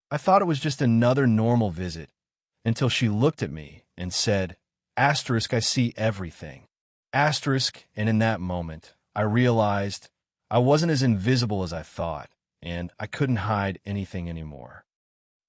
I thought it was just another normal visit until she looked at me and said, "Asterisk, I see everything." Asterisk, and in that moment, I realized I wasn't as invisible as I thought, and I couldn't hide anything anymore.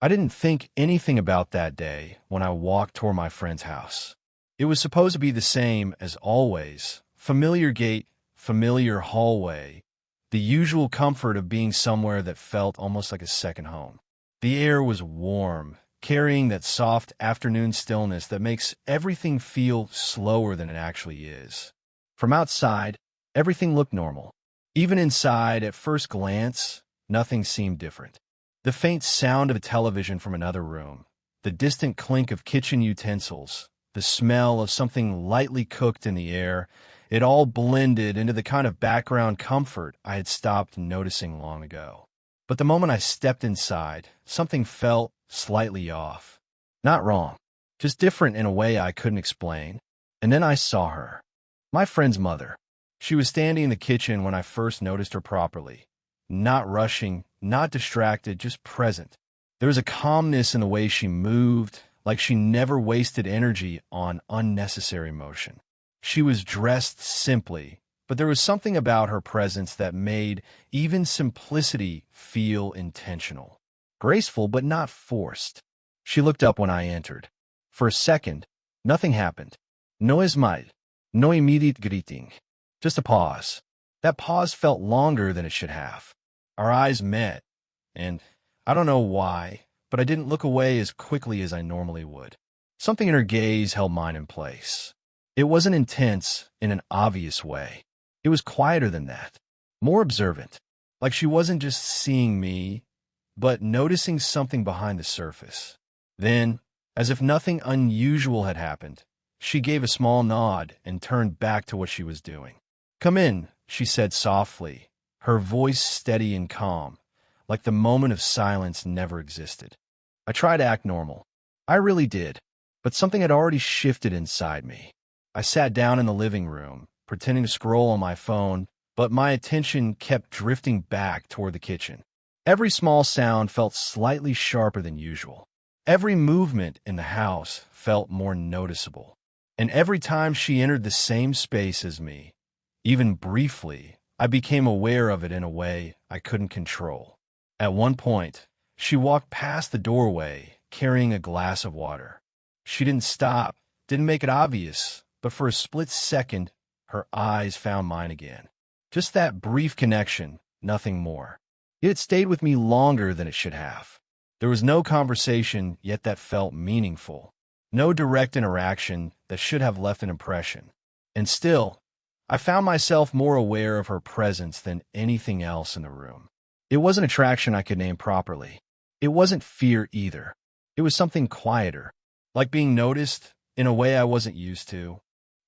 I didn't think anything about that day when I walked toward my friend's house. It was supposed to be the same as always: familiar gate, familiar hallway, the usual comfort of being somewhere that felt almost like a second home. The air was warm, carrying that soft afternoon stillness that makes everything feel slower than it actually is. From outside, everything looked normal. Even inside, at first glance, nothing seemed different. The faint sound of a television from another room, the distant clink of kitchen utensils, the smell of something lightly cooked in the air, it all blended into the kind of background comfort I had stopped noticing long ago. But the moment I stepped inside, something felt slightly off. Not wrong, just different in a way I couldn't explain. And then I saw her. My friend's mother. She was standing in the kitchen when I first noticed her properly. Not rushing, not distracted, just present. There was a calmness in the way she moved, like she never wasted energy on unnecessary motion. She was dressed simply, but there was something about her presence that made even simplicity feel intentional. Graceful, but not forced. She looked up when I entered. For a second, nothing happened. No smile, no immediate greeting. Just a pause. That pause felt longer than it should have. Our eyes met, and I don't know why, but I didn't look away as quickly as I normally would. Something in her gaze held mine in place. It wasn't intense in an obvious way. It was quieter than that, more observant, like she wasn't just seeing me, but noticing something behind the surface. Then, as if nothing unusual had happened, she gave a small nod and turned back to what she was doing. "Come in," she said softly, her voice steady and calm, like the moment of silence never existed. I tried to act normal. I really did, but something had already shifted inside me. I sat down in the living room, pretending to scroll on my phone, but my attention kept drifting back toward the kitchen. Every small sound felt slightly sharper than usual. Every movement in the house felt more noticeable. And every time she entered the same space as me, even briefly, I became aware of it in a way I couldn't control. At one point, she walked past the doorway, carrying a glass of water. She didn't stop, didn't make it obvious, but for a split second, her eyes found mine again. Just that brief connection, nothing more. Yet it stayed with me longer than it should have. There was no conversation, yet that felt meaningful. No direct interaction that should have left an impression. And still, I found myself more aware of her presence than anything else in the room. It wasn't attraction I could name properly. It wasn't fear either. It was something quieter, like being noticed in a way I wasn't used to.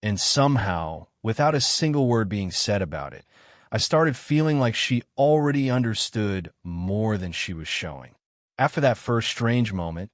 And somehow, without a single word being said about it, I started feeling like she already understood more than she was showing. After that first strange moment,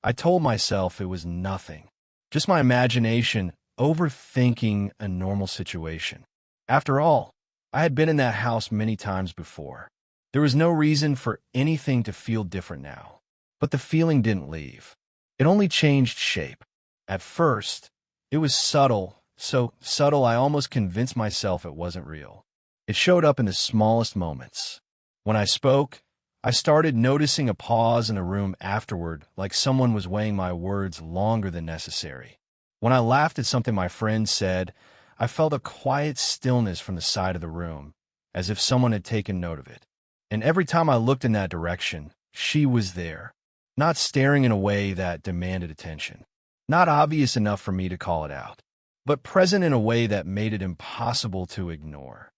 I told myself it was nothing, just my imagination overthinking a normal situation. After all, I had been in that house many times before. There was no reason for anything to feel different now. But the feeling didn't leave. It only changed shape. At first, it was subtle, so subtle I almost convinced myself it wasn't real. It showed up in the smallest moments. When I spoke, I started noticing a pause in the room afterward, like someone was weighing my words longer than necessary. When I laughed at something my friend said, I felt a quiet stillness from the side of the room, as if someone had taken note of it. And every time I looked in that direction, she was there, not staring in a way that demanded attention, not obvious enough for me to call it out, but present in a way that made it impossible to ignore.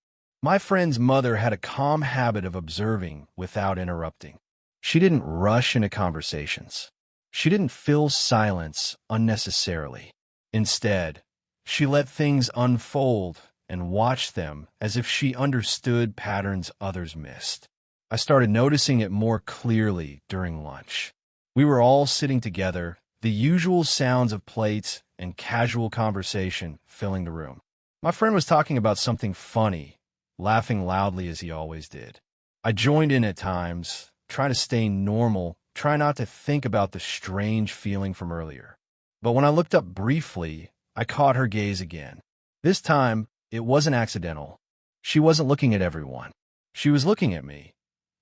My friend's mother had a calm habit of observing without interrupting. She didn't rush into conversations. She didn't fill silence unnecessarily. Instead, she let things unfold and watched them as if she understood patterns others missed. I started noticing it more clearly during lunch. We were all sitting together, the usual sounds of plates and casual conversation filling the room. My friend was talking about something funny, laughing loudly as he always did. I joined in at times, trying to stay normal try not to think about the strange feeling from earlier. But when I looked up briefly, I caught her gaze again. This time, it wasn't accidental. She wasn't looking at everyone. She was looking at me,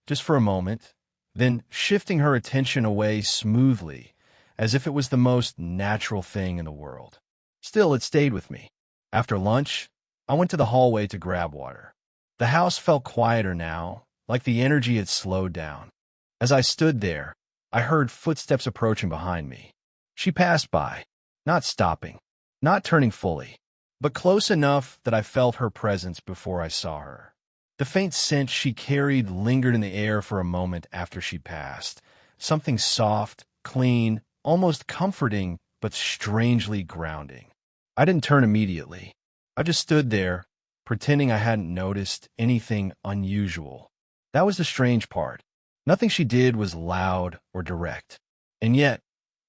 just for a moment, then shifting her attention away smoothly, as if it was the most natural thing in the world. Still, it stayed with me. After lunch, I went to the hallway to grab water. The house felt quieter now, like the energy had slowed down. As I stood there, I heard footsteps approaching behind me. She passed by, not stopping, not turning fully, but close enough that I felt her presence before I saw her. The faint scent she carried lingered in the air for a moment after she passed, something soft, clean, almost comforting, but strangely grounding. I didn't turn immediately. I just stood there, pretending I hadn't noticed anything unusual. That was the strange part. Nothing she did was loud or direct. And yet,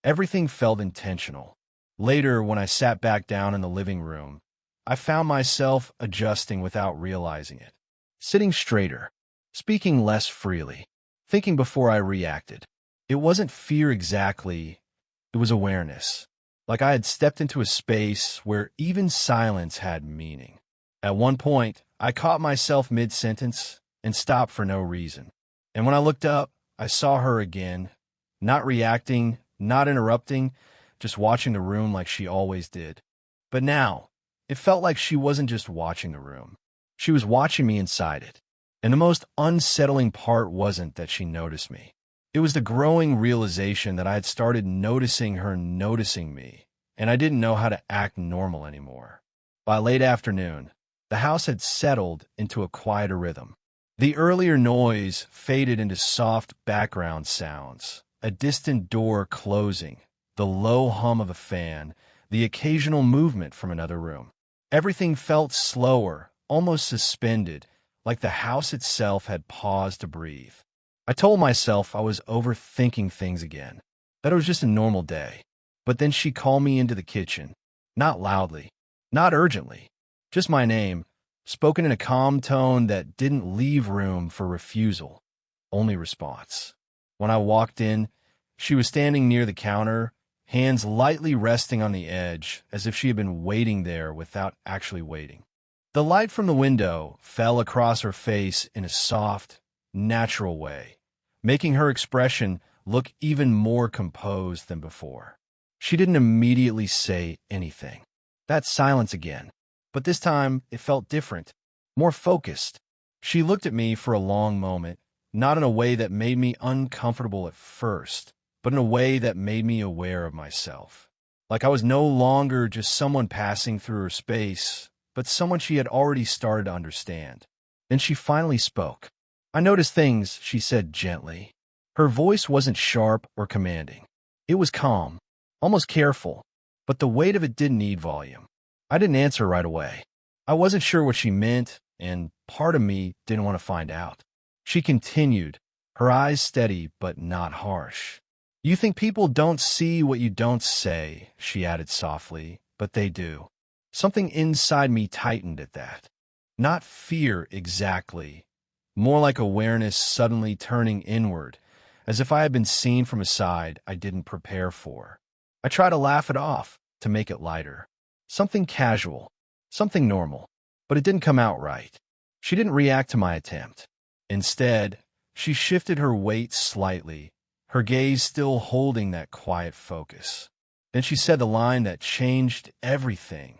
everything felt intentional. Later, when I sat back down in the living room, I found myself adjusting without realizing it. Sitting straighter, speaking less freely, thinking before I reacted. It wasn't fear exactly, it was awareness. Like I had stepped into a space where even silence had meaning. At one point, I caught myself mid-sentence and stopped for no reason. And when I looked up, I saw her again, not reacting, not interrupting, just watching the room like she always did. But now, it felt like she wasn't just watching the room. She was watching me inside it. And the most unsettling part wasn't that she noticed me. It was the growing realization that I had started noticing her noticing me, and I didn't know how to act normal anymore. By late afternoon, the house had settled into a quieter rhythm. The earlier noise faded into soft background sounds, a distant door closing, the low hum of a fan, the occasional movement from another room. Everything felt slower, almost suspended, like the house itself had paused to breathe. I told myself I was overthinking things again, that it was just a normal day. But then she called me into the kitchen, not loudly, not urgently, just my name, spoken in a calm tone that didn't leave room for refusal, only response. When I walked in, she was standing near the counter, hands lightly resting on the edge, as if she had been waiting there without actually waiting. The light from the window fell across her face in a soft, natural way, making her expression look even more composed than before. She didn't immediately say anything. That silence again. But this time, it felt different, more focused. She looked at me for a long moment, not in a way that made me uncomfortable at first, but in a way that made me aware of myself. Like I was no longer just someone passing through her space, but someone she had already started to understand. Then she finally spoke. "I noticed things," she said gently. Her voice wasn't sharp or commanding. It was calm, almost careful, but the weight of it didn't need volume. I didn't answer right away. I wasn't sure what she meant, and part of me didn't want to find out. She continued, her eyes steady but not harsh. "You think people don't see what you don't say," she added softly, "but they do." Something inside me tightened at that. Not fear exactly, more like awareness suddenly turning inward, as if I had been seen from a side I didn't prepare for. I tried to laugh it off, to make it lighter. Something casual, something normal, but it didn't come out right. She didn't react to my attempt. Instead, she shifted her weight slightly, her gaze still holding that quiet focus. Then she said the line that changed everything.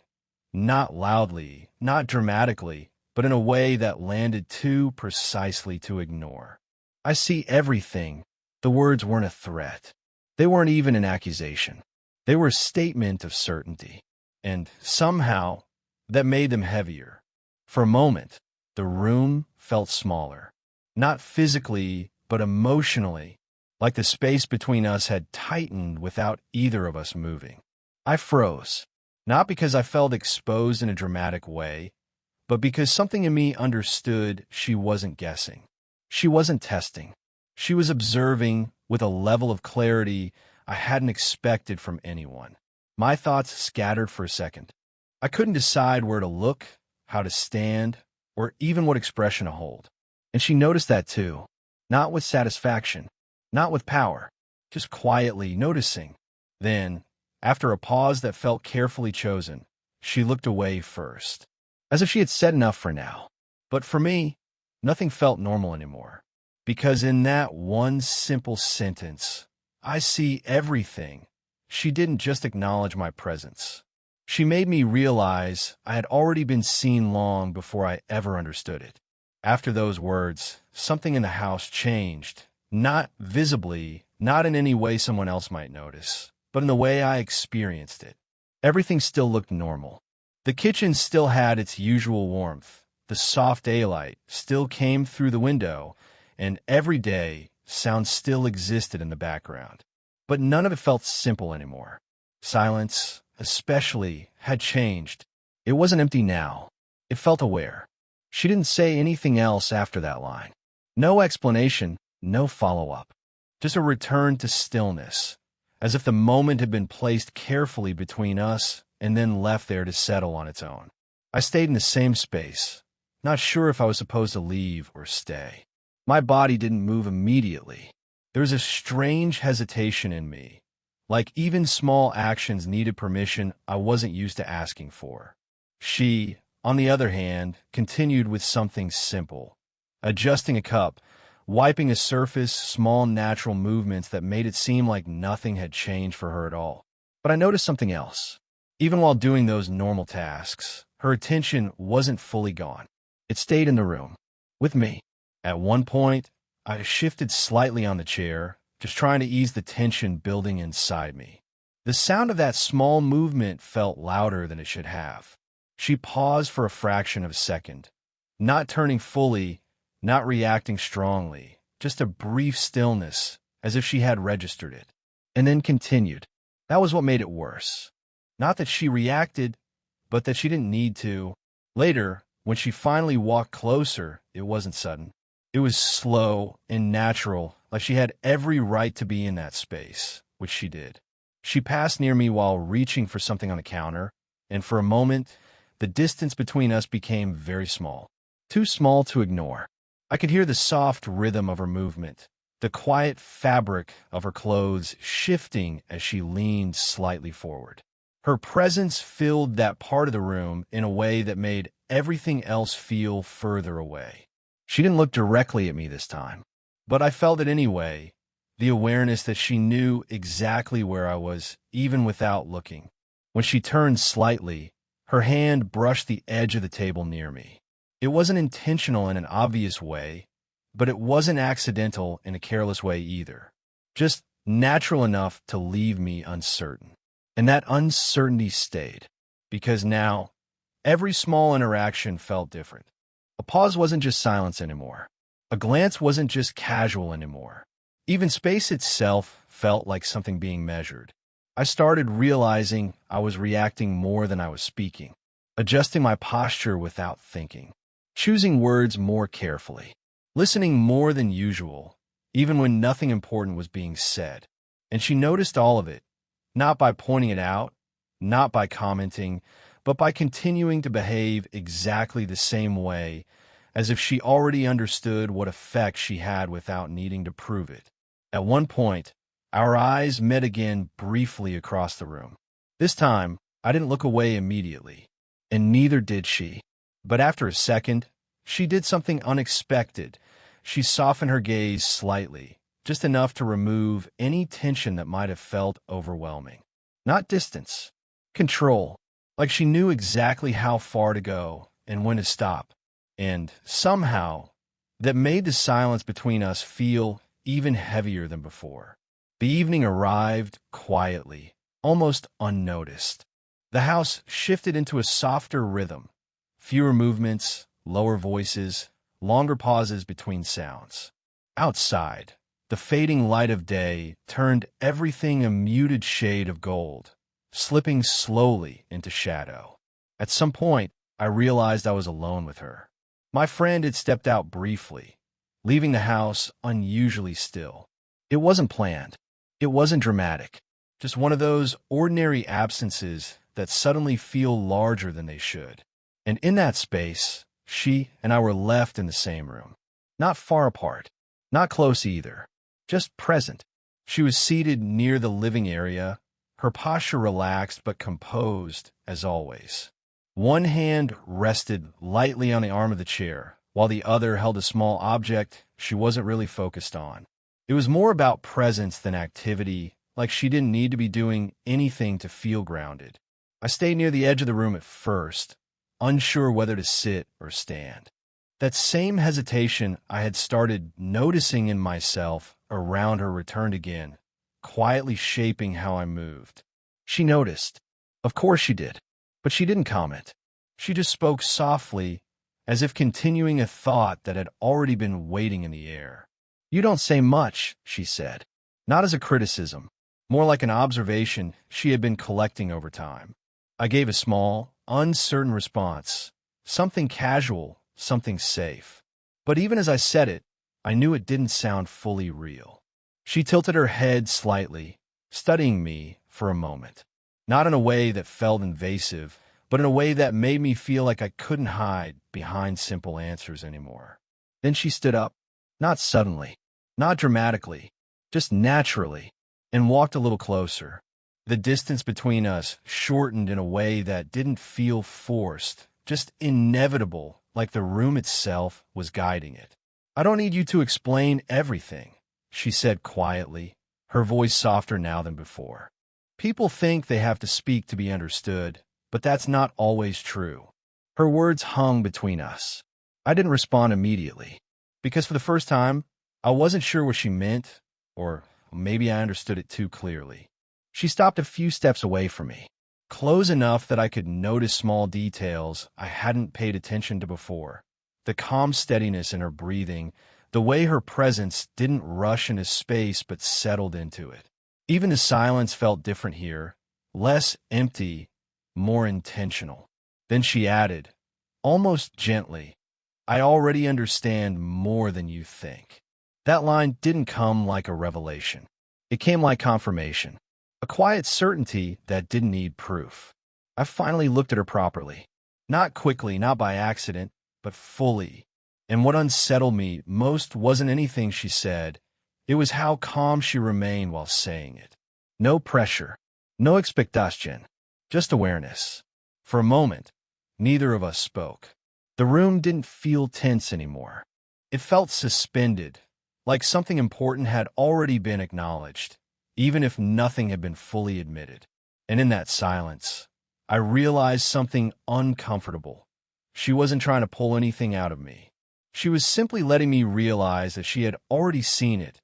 Not loudly, not dramatically, but in a way that landed too precisely to ignore. "I see everything." The words weren't a threat. They weren't even an accusation. They were a statement of certainty. And somehow, that made them heavier. For a moment, the room felt smaller. Not physically, but emotionally, like the space between us had tightened without either of us moving. I froze, not because I felt exposed in a dramatic way, but because something in me understood she wasn't guessing. She wasn't testing. She was observing with a level of clarity I hadn't expected from anyone. My thoughts scattered for a second. I couldn't decide where to look, how to stand, or even what expression to hold. And she noticed that too. Not with satisfaction, not with power, just quietly noticing. Then, after a pause that felt carefully chosen, she looked away first, as if she had said enough for now. But for me, nothing felt normal anymore, because in that one simple sentence, I see everything. She didn't just acknowledge my presence. She made me realize I had already been seen long before I ever understood it. After those words, something in the house changed, not visibly, not in any way someone else might notice, but in the way I experienced it. Everything still looked normal. The kitchen still had its usual warmth. The soft daylight still came through the window, and every day, sound still existed in the background. But none of it felt simple anymore. Silence, especially, had changed. It wasn't empty now. It felt aware. She didn't say anything else after that line. No explanation, no follow-up. Just a return to stillness, as if the moment had been placed carefully between us and then left there to settle on its own. I stayed in the same space, not sure if I was supposed to leave or stay. My body didn't move immediately. There was a strange hesitation in me, like even small actions needed permission I wasn't used to asking for. She, on the other hand, continued with something simple, adjusting a cup, wiping a surface, small natural movements that made it seem like nothing had changed for her at all. But I noticed something else. Even while doing those normal tasks, her attention wasn't fully gone. It stayed in the room, with me. At one point, I shifted slightly on the chair, just trying to ease the tension building inside me. The sound of that small movement felt louder than it should have. She paused for a fraction of a second, not turning fully, not reacting strongly, just a brief stillness, as if she had registered it, and then continued. That was what made it worse. Not that she reacted, but that she didn't need to. Later, when she finally walked closer, it wasn't sudden. It was slow and natural, like she had every right to be in that space, which she did. She passed near me while reaching for something on the counter, and for a moment, the distance between us became very small. Too small to ignore. I could hear the soft rhythm of her movement, the quiet fabric of her clothes shifting as she leaned slightly forward. Her presence filled that part of the room in a way that made everything else feel further away. She didn't look directly at me this time, but I felt it anyway, the awareness that she knew exactly where I was, even without looking. When she turned slightly, her hand brushed the edge of the table near me. It wasn't intentional in an obvious way, but it wasn't accidental in a careless way either. Just natural enough to leave me uncertain. And that uncertainty stayed, because now, every small interaction felt different. A pause wasn't just silence anymore. A glance wasn't just casual anymore. Even space itself felt like something being measured. I started realizing I was reacting more than I was speaking, adjusting my posture without thinking, choosing words more carefully, listening more than usual, even when nothing important was being said. And she noticed all of it, not by pointing it out, not by commenting, but by continuing to behave exactly the same way, as if she already understood what effect she had without needing to prove it. At one point, our eyes met again briefly across the room. This time, I didn't look away immediately, and neither did she. But after a second, she did something unexpected. She softened her gaze slightly, just enough to remove any tension that might have felt overwhelming. Not distance, control, like she knew exactly how far to go and when to stop. And somehow, that made the silence between us feel even heavier than before. The evening arrived quietly, almost unnoticed. The house shifted into a softer rhythm, fewer movements, lower voices, longer pauses between sounds. Outside, the fading light of day turned everything a muted shade of gold, slipping slowly into shadow. At some point, I realized I was alone with her. My friend had stepped out briefly, leaving the house unusually still. It wasn't planned. It wasn't dramatic. Just one of those ordinary absences that suddenly feel larger than they should. And in that space, she and I were left in the same room. Not far apart. Not close either. Just present. She was seated near the living area, her posture relaxed but composed as always. One hand rested lightly on the arm of the chair, while the other held a small object she wasn't really focused on. It was more about presence than activity, like she didn't need to be doing anything to feel grounded. I stayed near the edge of the room at first, unsure whether to sit or stand. That same hesitation I had started noticing in myself around her returned again, quietly shaping how I moved. She noticed. Of course she did. But she didn't comment. She just spoke softly, as if continuing a thought that had already been waiting in the air. "You don't say much," she said. Not as a criticism, more like an observation she had been collecting over time. I gave a small, uncertain response, something casual, something safe. But even as I said it, I knew it didn't sound fully real. She tilted her head slightly, studying me for a moment. Not in a way that felt invasive, but in a way that made me feel like I couldn't hide behind simple answers anymore. Then she stood up, not suddenly, not dramatically, just naturally, and walked a little closer. The distance between us shortened in a way that didn't feel forced, just inevitable, like the room itself was guiding it. "I don't need you to explain everything," she said quietly, her voice softer now than before. "People think they have to speak to be understood, but that's not always true." Her words hung between us. I didn't respond immediately, because for the first time, I wasn't sure what she meant, or maybe I understood it too clearly. She stopped a few steps away from me, close enough that I could notice small details I hadn't paid attention to before. The calm steadiness in her breathing, the way her presence didn't rush into space but settled into it. Even the silence felt different here, less empty, more intentional. Then she added, almost gently, "I already understand more than you think." That line didn't come like a revelation. It came like confirmation, a quiet certainty that didn't need proof. I finally looked at her properly. Not quickly, not by accident, but fully. And what unsettled me most wasn't anything she said. It was how calm she remained while saying it. No pressure, no expectation, just awareness. For a moment, neither of us spoke. The room didn't feel tense anymore. It felt suspended, like something important had already been acknowledged, even if nothing had been fully admitted. And in that silence, I realized something uncomfortable. She wasn't trying to pull anything out of me. She was simply letting me realize that she had already seen it,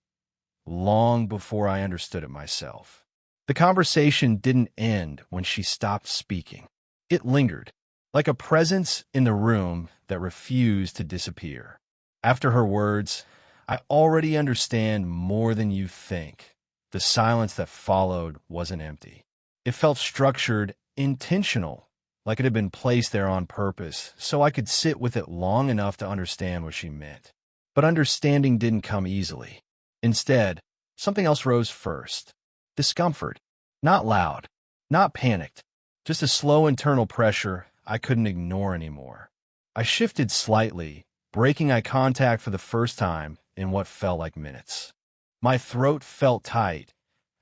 long before I understood it myself. The conversation didn't end when she stopped speaking. It lingered, like a presence in the room that refused to disappear. After her words, "I already understand more than you think," the silence that followed wasn't empty. It felt structured, intentional, like it had been placed there on purpose, so I could sit with it long enough to understand what she meant. But understanding didn't come easily. Instead, something else rose first. Discomfort. Not loud, not panicked, just a slow internal pressure I couldn't ignore anymore. I shifted slightly, breaking eye contact for the first time in what felt like minutes. My throat felt tight,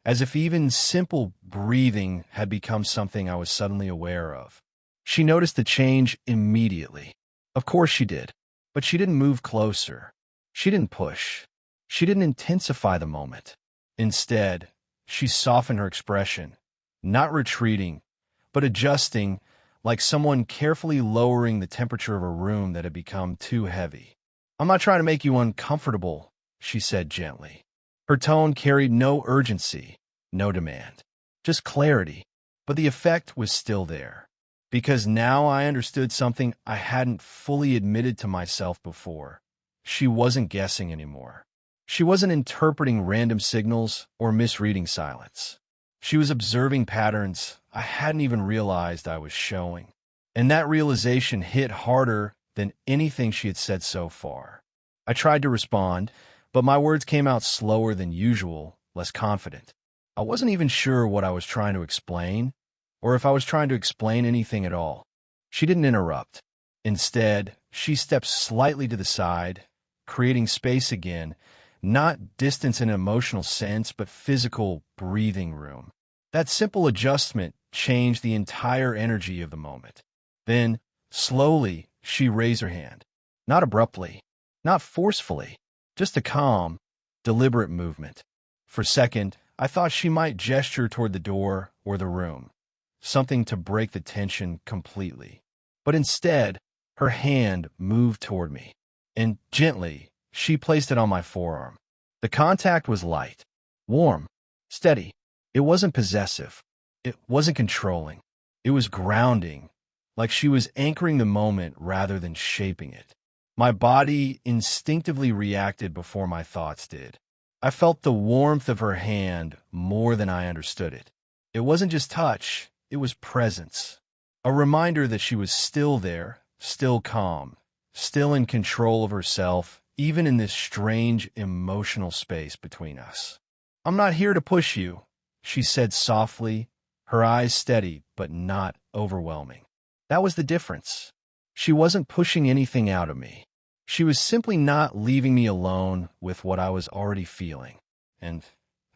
as if even simple breathing had become something I was suddenly aware of. She noticed the change immediately. Of course she did, but she didn't move closer. She didn't push. She didn't intensify the moment. Instead, she softened her expression, not retreating, but adjusting, like someone carefully lowering the temperature of a room that had become too heavy. "I'm not trying to make you uncomfortable," she said gently. Her tone carried no urgency, no demand, just clarity, but the effect was still there. Because now I understood something I hadn't fully admitted to myself before. She wasn't guessing anymore. She wasn't interpreting random signals or misreading silence. She was observing patterns I hadn't even realized I was showing. And that realization hit harder than anything she had said so far. I tried to respond, but my words came out slower than usual, less confident. I wasn't even sure what I was trying to explain, or if I was trying to explain anything at all. She didn't interrupt. Instead, she stepped slightly to the side, creating space again, Not distance in an emotional sense, but physical breathing room. That simple adjustment changed the entire energy of the moment. Then, slowly, she raised her hand. Not abruptly, not forcefully, just a calm, deliberate movement. For a second, I thought she might gesture toward the door or the room, something to break the tension completely. But instead, her hand moved toward me, and gently, she placed it on my forearm. The contact was light, warm, steady. It wasn't possessive. It wasn't controlling. It was grounding, like she was anchoring the moment rather than shaping it. My body instinctively reacted before my thoughts did. I felt the warmth of her hand more than I understood it. It wasn't just touch, it was presence. A reminder that she was still there, still calm, still in control of herself, even in this strange emotional space between us. "I'm not here to push you," she said softly, her eyes steady but not overwhelming. That was the difference. She wasn't pushing anything out of me. She was simply not leaving me alone with what I was already feeling. And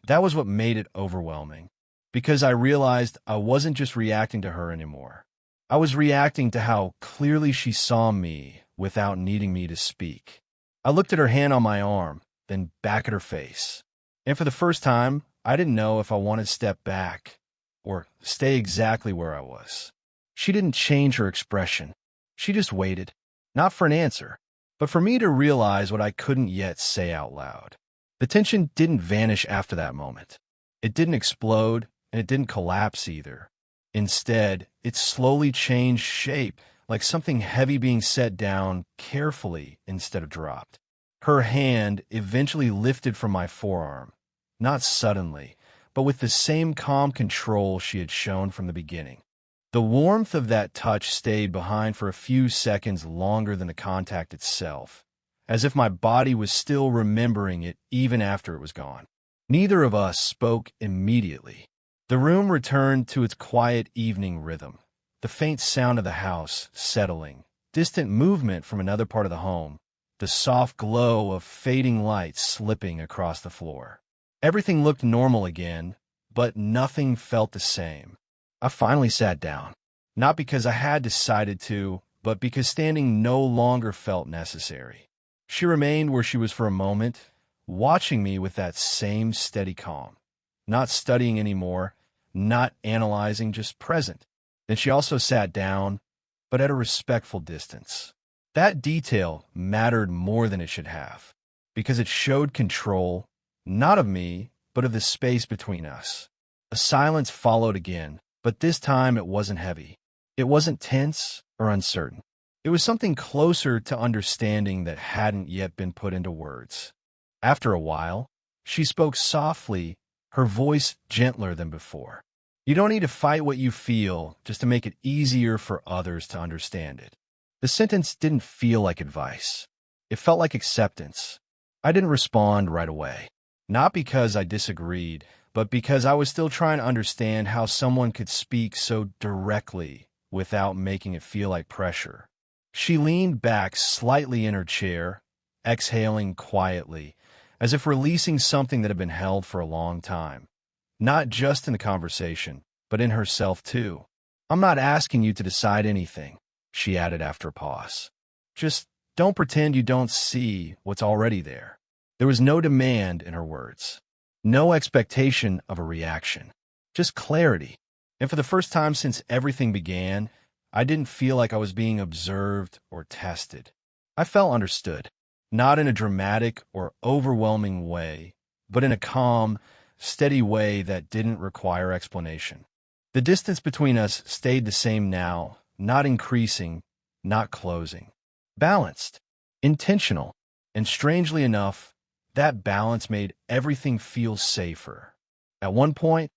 that was what made it overwhelming, because I realized I wasn't just reacting to her anymore. I was reacting to how clearly she saw me without needing me to speak. I looked at her hand on my arm, then back at her face. And for the first time, I didn't know if I wanted to step back or stay exactly where I was. She didn't change her expression. She just waited, not for an answer, but for me to realize what I couldn't yet say out loud. The tension didn't vanish after that moment. It didn't explode, and it didn't collapse either. Instead, it slowly changed shape, like something heavy being set down carefully instead of dropped. Her hand eventually lifted from my forearm, not suddenly, but with the same calm control she had shown from the beginning. The warmth of that touch stayed behind for a few seconds longer than the contact itself, as if my body was still remembering it even after it was gone. Neither of us spoke immediately. The room returned to its quiet evening rhythm, the faint sound of the house settling, distant movement from another part of the home, the soft glow of fading lights slipping across the floor. Everything looked normal again, but nothing felt the same. I finally sat down, not because I had decided to, but because standing no longer felt necessary. She remained where she was for a moment, watching me with that same steady calm, not studying anymore, not analyzing, just present. Then she also sat down, but at a respectful distance. That detail mattered more than it should have, because it showed control, not of me, but of the space between us. A silence followed again, but this time it wasn't heavy. It wasn't tense or uncertain. It was something closer to understanding that hadn't yet been put into words. After a while, she spoke softly, her voice gentler than before. "You don't need to fight what you feel just to make it easier for others to understand it." The sentence didn't feel like advice. It felt like acceptance. I didn't respond right away. Not because I disagreed, but because I was still trying to understand how someone could speak so directly without making it feel like pressure. She leaned back slightly in her chair, exhaling quietly, as if releasing something that had been held for a long time. Not just in the conversation, but in herself too. "I'm not asking you to decide anything," she added after a pause. "Just don't pretend you don't see what's already there." There was no demand in her words. No expectation of a reaction, just clarity. And for the first time since everything began, I didn't feel like I was being observed or tested. I felt understood, not in a dramatic or overwhelming way, but in a calm, steady way that didn't require explanation. The distance between us stayed the same now, not increasing, not closing. Balanced, intentional, and strangely enough, that balance made everything feel safer. At one point,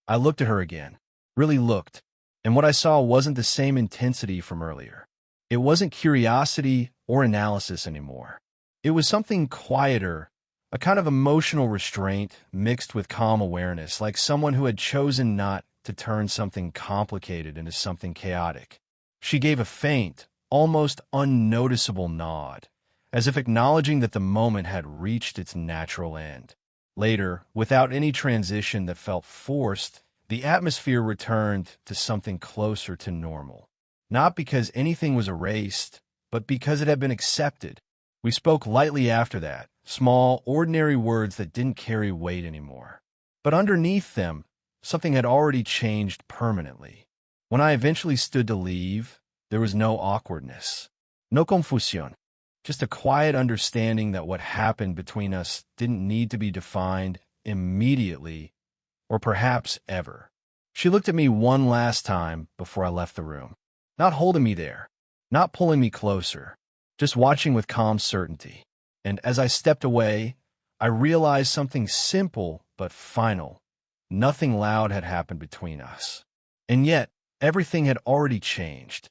I looked at her again, really looked, and what I saw wasn't the same intensity from earlier. It wasn't curiosity or analysis anymore. It was something quieter, a kind of emotional restraint mixed with calm awareness, like someone who had chosen not to turn something complicated into something chaotic. She gave a faint, almost unnoticeable nod, as if acknowledging that the moment had reached its natural end. Later, without any transition that felt forced, the atmosphere returned to something closer to normal. Not because anything was erased, but because it had been accepted. We spoke lightly after that, small, ordinary words that didn't carry weight anymore. But underneath them, something had already changed permanently. When I eventually stood to leave, there was no awkwardness, no confusión, just a quiet understanding that what happened between us didn't need to be defined immediately or perhaps ever. She looked at me one last time before I left the room, not holding me there, not pulling me closer, just watching with calm certainty. And as I stepped away, I realized something simple but final. Nothing loud had happened between us. And yet, everything had already changed.